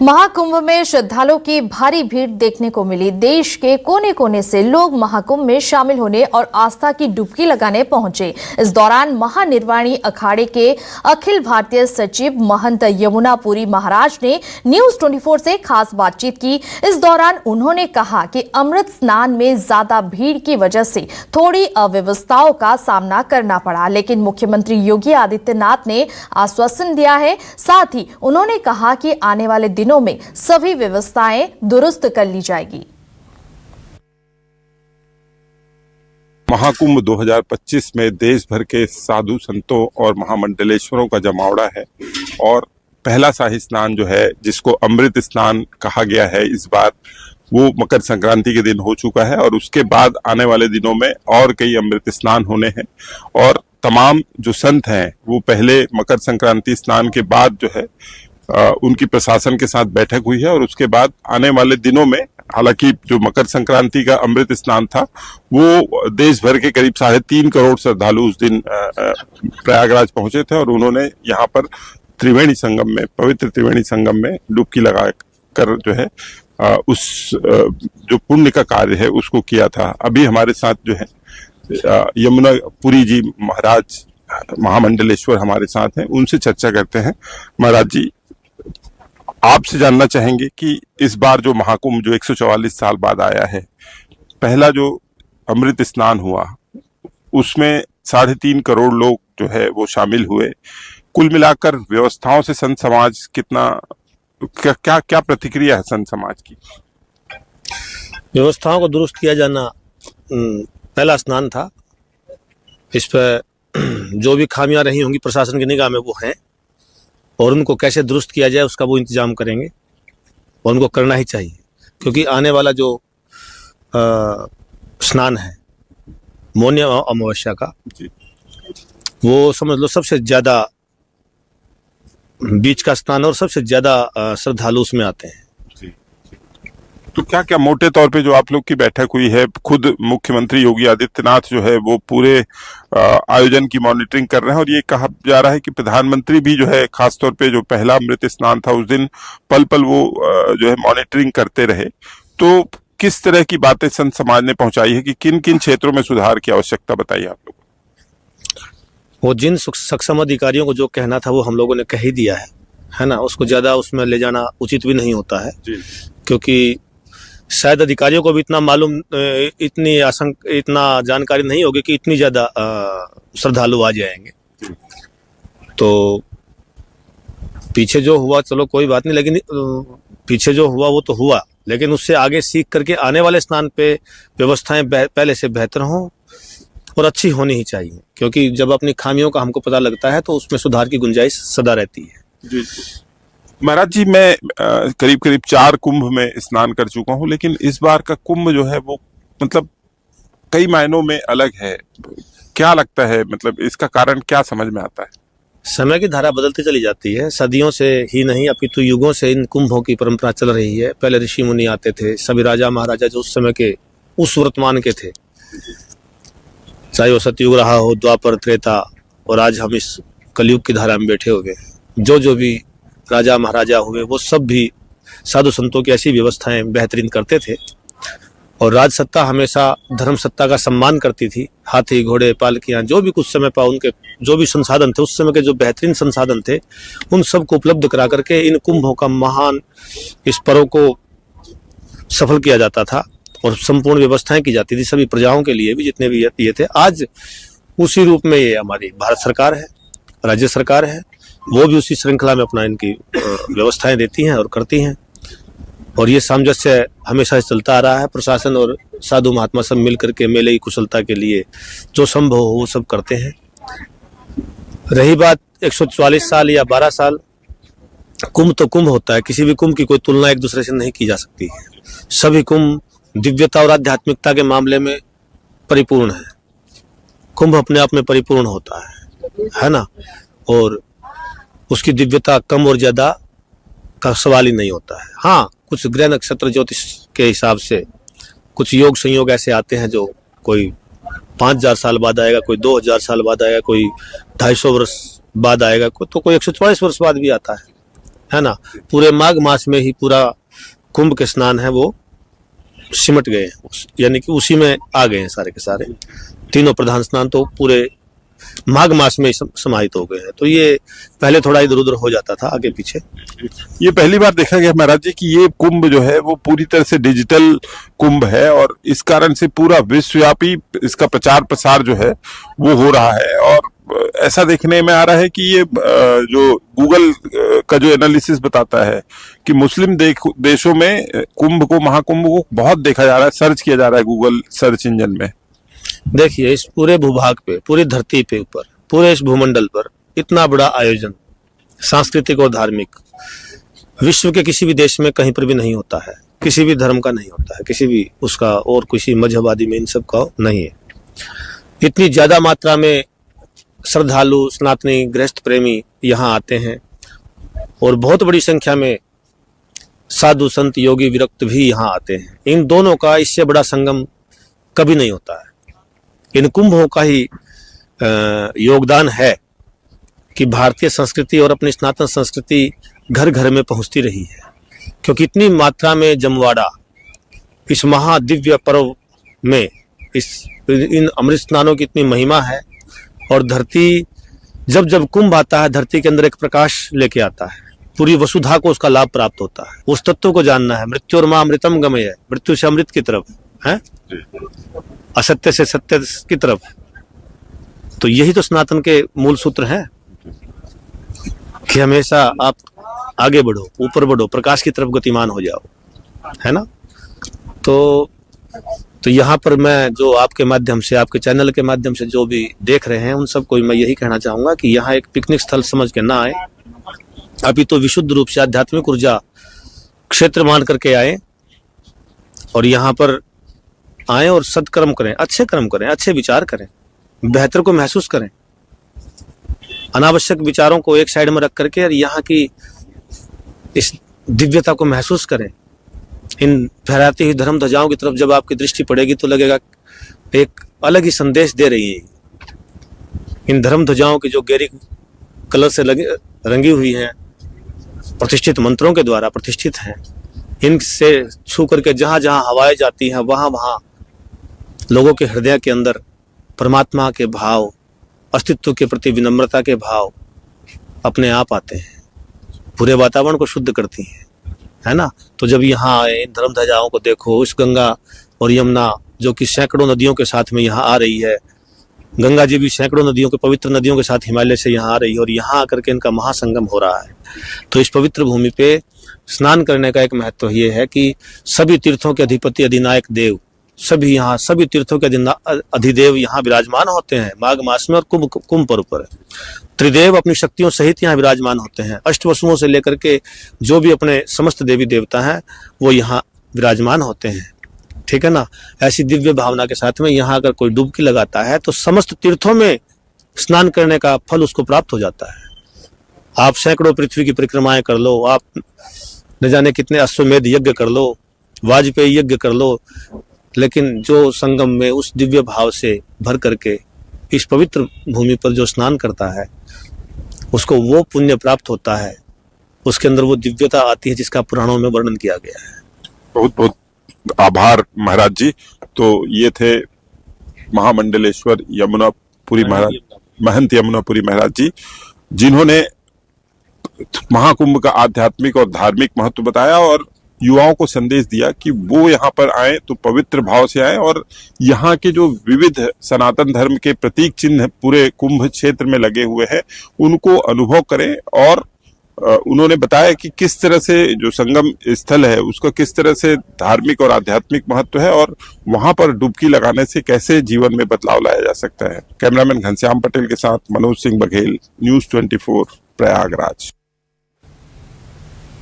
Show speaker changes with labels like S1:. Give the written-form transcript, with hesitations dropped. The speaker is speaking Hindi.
S1: महाकुंभ में श्रद्धालुओं की भारी भीड़ देखने को मिली। देश के कोने कोने से लोग महाकुंभ में शामिल होने और आस्था की डुबकी लगाने पहुंचे। इस दौरान महानिर्वाणी अखाड़े के अखिल भारतीय सचिव महंत यमुनापुरी महाराज ने न्यूज 24 से खास बातचीत की। इस दौरान उन्होंने कहा कि अमृत स्नान में ज्यादा भीड़ की वजह से थोड़ी अव्यवस्थाओं का सामना करना पड़ा, लेकिन मुख्यमंत्री योगी आदित्यनाथ ने आश्वासन दिया है। साथ ही उन्होंने कहा कि आने वाले दिनों में सभी व्यवस्थाएं दुरुस्त कर ली जाएगी।
S2: महाकुंभ 2025 में देश भर के साधु संतों और महामंडलेश्वरों का जमावड़ा है और पहला शाही स्नान जो है, जिसको अमृत स्नान कहा गया है, इस बार वो मकर संक्रांति के दिन हो चुका है और उसके बाद आने वाले दिनों में और कई अमृत स्नान होने हैं। और तमाम जो संत हैं वो पहले मकर संक्रांति स्नान के बाद जो है उनकी प्रशासन के साथ बैठक हुई है और उसके बाद आने वाले दिनों में, हालांकि जो मकर संक्रांति का अमृत स्नान था वो देश भर के करीब 3.5 करोड़ श्रद्धालु उस दिन प्रयागराज पहुंचे थे और उन्होंने यहाँ पर त्रिवेणी संगम में, पवित्र त्रिवेणी संगम में डुबकी लगा कर जो है उस जो पुण्य का कार्य है उसको किया था। अभी हमारे साथ जो है यमुनापुरी जी महाराज महामंडलेश्वर हमारे साथ हैं, उनसे चर्चा करते हैं। महाराज जी, आपसे जानना चाहेंगे कि इस बार जो महाकुंभ जो 144 साल बाद आया है, पहला जो अमृत स्नान हुआ उसमें 3.5 करोड़ लोग जो है वो शामिल हुए। कुल मिलाकर व्यवस्थाओं से संत समाज कितना क्या प्रतिक्रिया है संत समाज की?
S3: व्यवस्थाओं को दुरुस्त किया जाना पहला स्नान था। इस पर जो भी खामियां रही होंगी प्रशासन की निगाह में वो हैं और उनको कैसे दुरुस्त किया जाए उसका वो इंतजाम करेंगे और उनको करना ही चाहिए, क्योंकि आने वाला जो स्नान है मौनी अमावस्या का, वो समझ लो सबसे ज्यादा बीच का स्नान और सबसे ज्यादा श्रद्धालु उसमें आते हैं।
S2: तो क्या क्या मोटे तौर पे जो आप लोग की बैठक हुई है, खुद मुख्यमंत्री योगी आदित्यनाथ जो है वो पूरे आयोजन की मॉनिटरिंग कर रहे हैं और ये कहा जा रहा है कि प्रधानमंत्री भी जो है खासतौर पे जो पहला अमृत स्नान था उस दिन पल पल वो जो है मॉनिटरिंग करते रहे। तो किस तरह की बातें संत समाज ने पहुंचाई है कि किन किन क्षेत्रों में सुधार की आवश्यकता बताइए आप लोग?
S3: वो जिन सक्षम अधिकारियों को जो कहना था वो हम लोगों ने कह ही दिया है ना। उसको ज्यादा उसमें ले जाना उचित भी नहीं होता है, क्योंकि शायद अधिकारियों को भी इतना मालूम, इतना जानकारी नहीं होगी कि इतनी ज्यादा श्रद्धालु आ जाएंगे। तो पीछे जो हुआ चलो कोई बात नहीं, लेकिन पीछे जो हुआ वो तो हुआ, लेकिन उससे आगे सीख करके आने वाले स्नान पे व्यवस्थाएं पहले से बेहतर हों और अच्छी होनी ही चाहिए, क्योंकि जब अपनी खामियों का हमको पता लगता है तो उसमें सुधार की गुंजाइश सदा रहती है।
S2: जी महाराज जी, मैं करीब करीब 4 कुंभ में स्नान कर चुका हूँ, लेकिन इस बार का कुंभ जो है वो मतलब कई मायनों में अलग है। क्या लगता है, मतलब इसका कारण क्या समझ में आता है?
S3: समय की धारा बदलती चली जाती है। सदियों से ही नहीं अपितु युगों से इन कुंभों की परंपरा चल रही है। पहले ऋषि मुनि आते थे, सभी राजा महाराजा जो उस समय के उस वर्तमान के थे, चाहे वो सतयुग रहा हो, द्वापर, त्रेता, और आज हम इस कलयुग की धारा में बैठे हुए हैं। जो भी राजा महाराजा हुए वो सब भी साधु संतों की ऐसी व्यवस्थाएं बेहतरीन करते थे और राज सत्ता हमेशा धर्म सत्ता का सम्मान करती थी। हाथी, घोड़े, पालकियां, जो भी कुछ समय पर उनके जो भी संसाधन थे, उस समय के जो बेहतरीन संसाधन थे, उन सब को उपलब्ध करा करके इन कुंभों का महान इस पर्व को सफल किया जाता था और संपूर्ण व्यवस्थाएं की जाती थी सभी प्रजाओं के लिए भी, जितने भी ये थे। आज उसी रूप में ये हमारी भारत सरकार है, राज्य सरकार है, वो भी उसी श्रृंखला में अपना इनकी व्यवस्थाएं देती हैं और करती हैं और ये सामंजस्य हमेशा से चलता आ रहा है। प्रशासन और साधु महात्मा सब मिल करके मेले की कुशलता के लिए जो संभव हो वो सब करते हैं। रही बात 144 साल या 12 साल, कुंभ तो कुंभ होता है, किसी भी कुंभ की कोई तुलना एक दूसरे से नहीं की जा सकती है। सभी कुंभ दिव्यता और आध्यात्मिकता के मामले में परिपूर्ण है। कुंभ अपने आप में परिपूर्ण होता है ना, और उसकी दिव्यता कम और ज्यादा का सवाल ही नहीं होता है। हाँ, कुछ ग्रह नक्षत्र ज्योतिष के हिसाब से कुछ योग संयोग ऐसे आते हैं जो कोई 5000 साल बाद आएगा, कोई 2000 साल बाद आएगा, कोई 250 वर्ष बाद आएगा, तो कोई 144 वर्ष बाद भी आता है। है ना। पूरे माघ मास में ही पूरा कुंभ के स्नान है वो सिमट गए हैं, यानी कि उसी में आ गए हैं सारे के सारे। तीनों प्रधान स्नान तो पूरे माघ मास में समाहित हो गए हैं। तो ये पहले थोड़ा इधर उधर हो जाता था आगे पीछे।
S2: ये पहली बार देखा गया महाराज जी कि ये कुंभ जो है वो पूरी तरह से डिजिटल कुंभ है, और इस कारण से पूरा विश्वव्यापी इसका प्रचार प्रसार जो है वो हो रहा है। और ऐसा देखने में आ रहा है कि ये जो गूगल का जो एनालिसिस बताता है कि मुस्लिम देशों में कुंभ को, महाकुंभ को बहुत देखा जा रहा है, सर्च किया जा रहा है गूगल सर्च इंजन में।
S3: देखिए, इस पूरे भूभाग पे, पूरी धरती पे ऊपर, पूरे इस भूमंडल पर इतना बड़ा आयोजन सांस्कृतिक और धार्मिक विश्व के किसी भी देश में कहीं पर भी नहीं होता है। किसी भी धर्म का नहीं होता है, किसी भी उसका, और किसी मजहबादी में इन सब का नहीं है। इतनी ज्यादा मात्रा में श्रद्धालु, सनातनी, गृहस्थ प्रेमी यहाँ आते हैं, और बहुत बड़ी संख्या में साधु संत योगी विरक्त भी यहाँ आते हैं। इन दोनों का इससे बड़ा संगम कभी नहीं होता है। इन कुंभों का ही योगदान है कि भारतीय संस्कृति और अपनी सनातन संस्कृति घर घर में पहुंचती रही है, क्योंकि इतनी मात्रा में जमवाड़ा इस महादिव्य पर्व में, इन अमृत स्नानों की इतनी महिमा है। और धरती, जब जब कुंभ आता है, धरती के अंदर एक प्रकाश लेके आता है, पूरी वसुधा को उसका लाभ प्राप्त होता है। उस तत्व को जानना है, मृत्यु और मां अमृतम गमय, मृत्यु से अमृत की तरफ है, असत्य से सत्य की तरफ। तो यही तो सनातन के मूल सूत्र हैं कि हमेशा आप आगे बढ़ो, ऊपर बढ़ो, प्रकाश की तरफ गतिमान हो जाओ, है ना। तो यहाँ पर मैं जो आपके माध्यम से, आपके चैनल के माध्यम से जो भी देख रहे हैं, उन सबको मैं यही कहना चाहूंगा कि यहाँ एक पिकनिक स्थल समझ के ना आए, अभी तो विशुद्ध रूप से आध्यात्मिक ऊर्जा क्षेत्र मान करके आए, और यहाँ पर आए और सत्कर्म करें, अच्छे कर्म करें, अच्छे विचार करें, बेहतर को महसूस करें, अनावश्यक विचारों को एक साइड में रख करके और यहाँ की इस दिव्यता को महसूस करें। इन फहराती हुई धर्म ध्वजाओं की तरफ जब आपकी दृष्टि पड़ेगी तो लगेगा एक अलग ही संदेश दे रही है। इन धर्म ध्वजाओं की जो गहरी कलर से रंगी हुई हैं, प्रतिष्ठित मंत्रों के द्वारा प्रतिष्ठित हैं, इनसे छू करके जहां जहां हवाएं जाती हैं, वहां वहां लोगों के हृदय के अंदर परमात्मा के भाव, अस्तित्व के प्रति विनम्रता के भाव अपने आप आते हैं, पूरे वातावरण को शुद्ध करती हैं, है ना। तो जब यहाँ आए, इन धर्म ध्वजाओं को देखो, इस गंगा और यमुना जो कि सैकड़ों नदियों के साथ में यहाँ आ रही है, गंगा जी भी सैकड़ों नदियों के, पवित्र नदियों के साथ हिमालय से यहाँ आ रही है, और यहाँ आकर के इनका महासंगम हो रहा है। तो इस पवित्र भूमि पे स्नान करने का एक महत्व ये है कि सभी तीर्थों के अधिपति, अधिनायक देव, सभी तीर्थों के अधिदेव यहाँ विराजमान होते हैं माघ मास में, और कुंभ पर्व पर त्रिदेव अपनी शक्तियों सहित यहाँ विराजमान होते हैं। अष्टवसुओं से लेकर के जो भी अपने समस्त देवी देवता हैं वो यहाँ विराजमान होते हैं, ठीक है ना। ऐसी दिव्य भावना के साथ में यहाँ अगर कोई डुबकी लगाता है तो समस्त तीर्थों में स्नान करने का फल उसको प्राप्त हो जाता है। आप सैकड़ों पृथ्वी की परिक्रमाएं कर लो, आप न जाने कितने अश्वमेध यज्ञ कर लो, वाजपेयी यज्ञ कर लो, लेकिन जो संगम में उस दिव्य भाव से भर करके इस पवित्र भूमि पर जो स्नान करता है उसको वो पुण्य प्राप्त होता है, उसके अंदर वो दिव्यता आती है जिसका पुराणों में वर्णन किया गया है।
S2: बहुत बहुत आभार महाराज जी। तो ये थे महामंडलेश्वर यमुनापुरी महाराज, महंत यमुनापुरी महाराज जी, जिन्होंने महाकुंभ का आध्यात्मिक और धार्मिक महत्व बताया और युवाओं को संदेश दिया कि वो यहाँ पर आए तो पवित्र भाव से आए, और यहाँ के जो विविध सनातन धर्म के प्रतीक चिन्ह पूरे कुंभ क्षेत्र में लगे हुए हैं उनको अनुभव करें। और उन्होंने बताया कि किस तरह से जो संगम स्थल है उसका किस तरह से धार्मिक और आध्यात्मिक महत्व है, और वहां पर डुबकी लगाने से कैसे जीवन में बदलाव लाया जा सकता है। कैमरामैन घनश्याम पटेल के साथ मनोज सिंह बघेल, न्यूज़ 24 प्रयागराज।